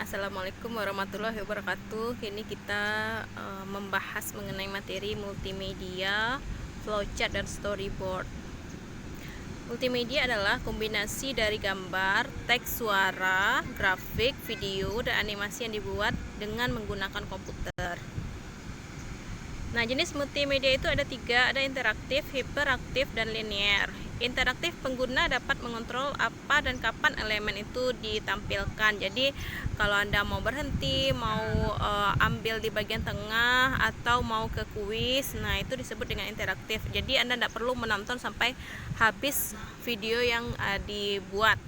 Assalamualaikum warahmatullahi wabarakatuh. Ini kita membahas mengenai materi multimedia, flowchart dan storyboard. Multimedia adalah kombinasi dari gambar, teks, suara, grafik, video, dan animasi yang dibuat dengan menggunakan komputer. Nah, jenis multimedia itu ada tiga, ada interaktif, hiperaktif, dan linear. Interaktif, pengguna dapat mengontrol apa dan kapan elemen itu ditampilkan. Jadi kalau Anda mau berhenti, mau ambil di bagian tengah, atau mau ke kuis, nah itu disebut dengan interaktif. Jadi Anda tidak perlu menonton sampai habis video yang dibuat.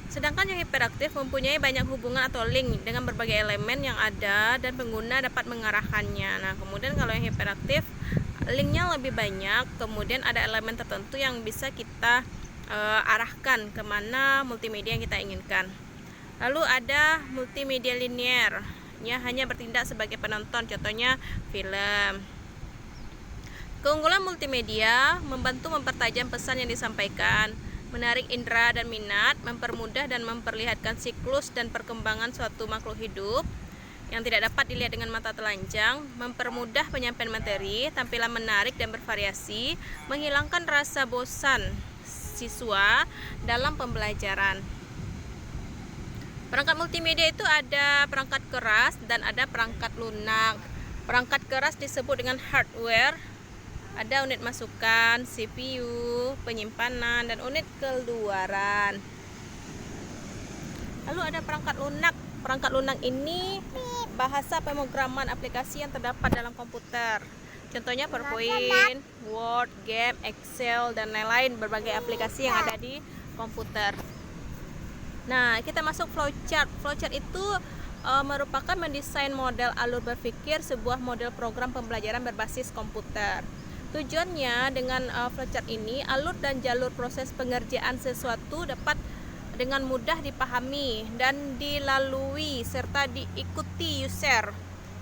Sedangkan yang hiperaktif mempunyai banyak hubungan atau link dengan berbagai elemen yang ada dan pengguna dapat mengarahkannya. Nah, kemudian kalau yang hiperaktif, linknya lebih banyak, kemudian ada elemen tertentu yang bisa kita arahkan kemana multimedia yang kita inginkan. Lalu ada multimedia linear, ya hanya bertindak sebagai penonton, contohnya film. Keunggulan multimedia membantu mempertajam pesan yang disampaikan, menarik indera dan minat, mempermudah dan memperlihatkan siklus dan perkembangan suatu makhluk hidup yang tidak dapat dilihat dengan mata telanjang, mempermudah penyampaian materi, tampilan menarik dan bervariasi, menghilangkan rasa bosan siswa dalam pembelajaran. Perangkat multimedia itu ada perangkat keras dan ada perangkat lunak. Perangkat keras disebut dengan hardware. Ada unit masukan, CPU, penyimpanan, dan unit keluaran. Lalu ada perangkat lunak. Perangkat lunak ini bahasa pemrograman aplikasi yang terdapat dalam komputer. Contohnya PowerPoint, Word, Game, Excel, dan lain-lain berbagai aplikasi yang ada di komputer. Nah, kita masuk flowchart. Flowchart itu merupakan mendesain model alur berpikir sebuah model program pembelajaran berbasis komputer. Tujuannya dengan flowchart ini, alur dan jalur proses pengerjaan sesuatu dapat dengan mudah dipahami dan dilalui serta diikuti user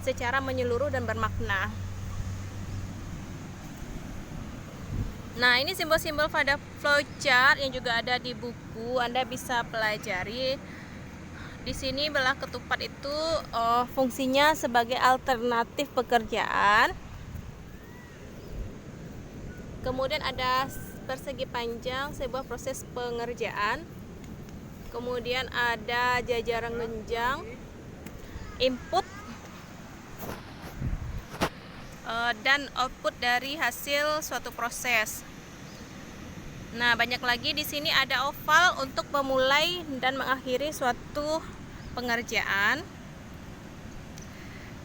secara menyeluruh dan bermakna. Nah, ini simbol-simbol pada flowchart yang juga ada di buku, Anda bisa pelajari. Di sini belah ketupat itu fungsinya sebagai alternatif pekerjaan. Kemudian ada persegi panjang, sebuah proses pengerjaan. Kemudian ada jajaran genjang, input dan output dari hasil suatu proses. Nah, banyak lagi di sini ada oval untuk memulai dan mengakhiri suatu pengerjaan.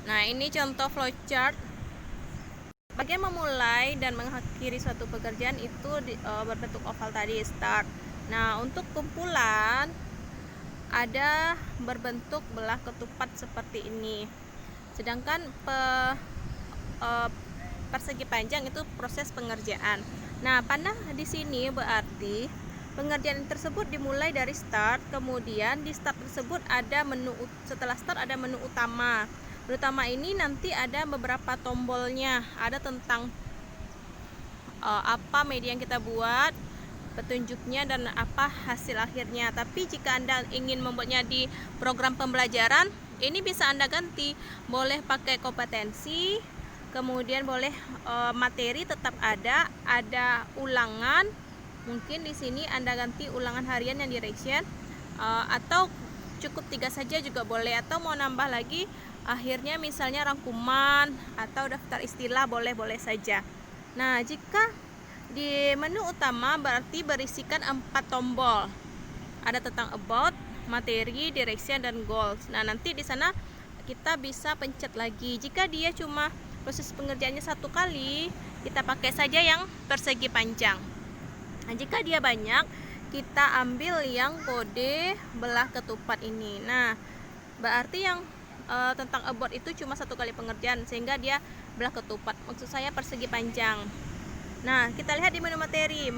Nah, ini contoh flowchart. Bagian memulai dan mengakhiri suatu pekerjaan itu berbentuk oval tadi, start. Nah, untuk kumpulan ada berbentuk belah ketupat seperti ini. Sedangkan persegi panjang itu proses pengerjaan. Nah, panah di sini berarti pengerjaan tersebut dimulai dari start, kemudian di start tersebut ada menu, setelah start ada menu utama. Menu utama ini nanti ada beberapa tombolnya, ada tentang apa media yang kita buat, petunjuknya, dan apa hasil akhirnya. Tapi jika Anda ingin membuatnya di program pembelajaran, ini bisa Anda ganti, boleh pakai kompetensi, kemudian boleh materi tetap ada ulangan. Mungkin di sini Anda ganti ulangan harian yang direction, atau cukup 3 saja juga boleh, atau mau nambah lagi akhirnya misalnya rangkuman atau daftar istilah, boleh saja. Nah, jika di menu utama berarti berisikan 4 tombol. Ada tentang about, materi, direction, dan goals. Nah, nanti di sana kita bisa pencet lagi. Jika dia cuma proses pengerjaannya 1 kali, kita pakai saja yang persegi panjang. Nah, jika dia banyak, kita ambil yang kode belah ketupat ini. Nah, berarti yang tentang about itu cuma 1 kali pengerjaan, sehingga dia belah ketupat. Maksud saya persegi panjang. Nah, kita lihat di menu materi.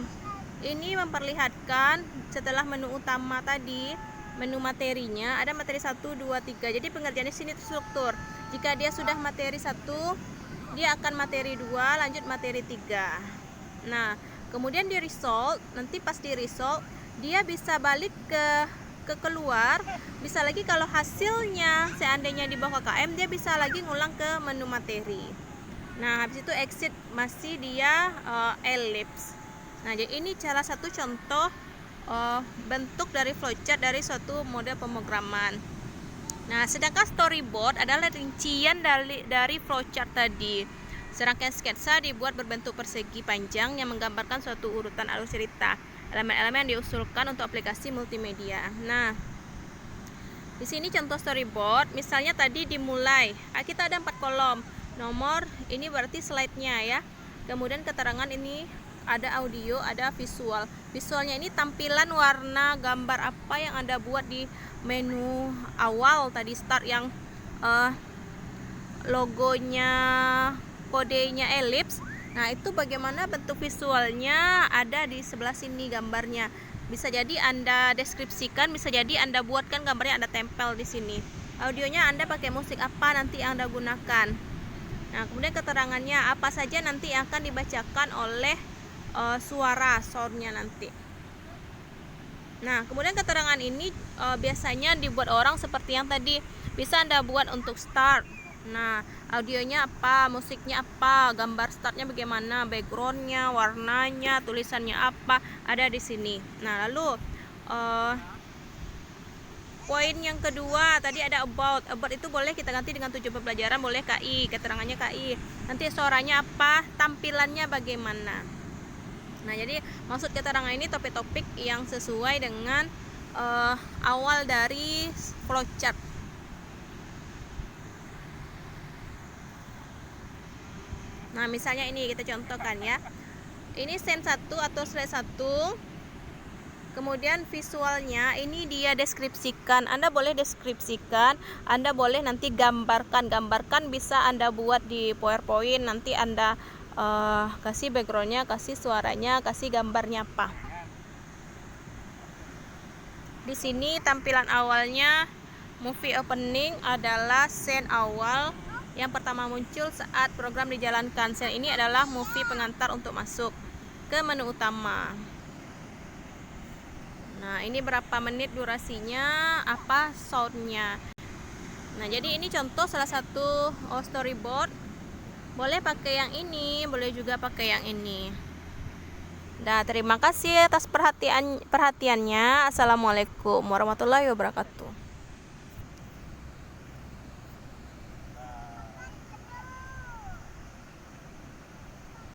Ini memperlihatkan setelah menu utama tadi, menu materinya ada materi 1, 2, 3. Jadi pengerjaan di sini terstruktur. Jika dia sudah materi 1, dia akan materi 2, lanjut materi 3. Nah, kemudian di result, nanti pas di result dia bisa balik ke keluar, bisa lagi kalau hasilnya seandainya di bawah KKM, dia bisa lagi ngulang ke menu materi. Nah, habis itu exit masih dia ellipse. Nah, jadi ini salah satu contoh bentuk dari flowchart dari suatu model pemrograman. Nah, sedangkan storyboard adalah rincian dari flowchart tadi. Serangkaian sketsa dibuat berbentuk persegi panjang yang menggambarkan suatu urutan alur cerita. Elemen-elemen yang diusulkan untuk aplikasi multimedia. Nah, di sini contoh storyboard, misalnya tadi dimulai, kita ada 4 kolom. Nomor ini berarti slide-nya ya. Kemudian keterangan ini ada audio, ada visual. Visualnya ini tampilan warna gambar apa yang Anda buat di menu awal tadi start yang logonya, kodenya ellipse. Nah, itu bagaimana bentuk visualnya ada di sebelah sini gambarnya. Bisa jadi Anda deskripsikan, bisa jadi Anda buatkan gambarnya, Anda tempel di sini. Audionya Anda pakai musik apa nanti yang Anda gunakan. Nah, kemudian keterangannya apa saja nanti yang akan dibacakan oleh suara soundnya nanti. Nah, kemudian keterangan ini biasanya dibuat orang seperti yang tadi. Bisa Anda buat untuk start. Nah, audionya apa, musiknya apa, gambar startnya bagaimana, backgroundnya, warnanya, tulisannya apa, ada di sini. Nah, lalu poin yang kedua tadi ada about. About itu boleh kita ganti dengan tujuan pembelajaran, boleh KI, keterangannya KI. Nanti suaranya apa, tampilannya bagaimana. Nah, jadi maksud keterangan ini topik-topik yang sesuai dengan awal dari flowchart. Nah, misalnya ini kita contohkan ya. Ini scene 1 atau slide 1. Kemudian visualnya ini dia deskripsikan. Anda boleh deskripsikan, Anda boleh nanti gambarkan. Gambarkan bisa Anda buat di PowerPoint, nanti Anda kasih backgroundnya, kasih suaranya, kasih gambarnya apa. Di sini tampilan awalnya movie opening adalah scene awal yang pertama muncul saat program dijalankan. Scene ini adalah movie pengantar untuk masuk ke menu utama. Nah, ini berapa menit durasinya, apa soundnya. Nah, jadi ini contoh salah satu storyboard. Boleh pakai yang ini, boleh juga pakai yang ini. Nah, terima kasih atas perhatiannya. Assalamualaikum warahmatullahi wabarakatuh.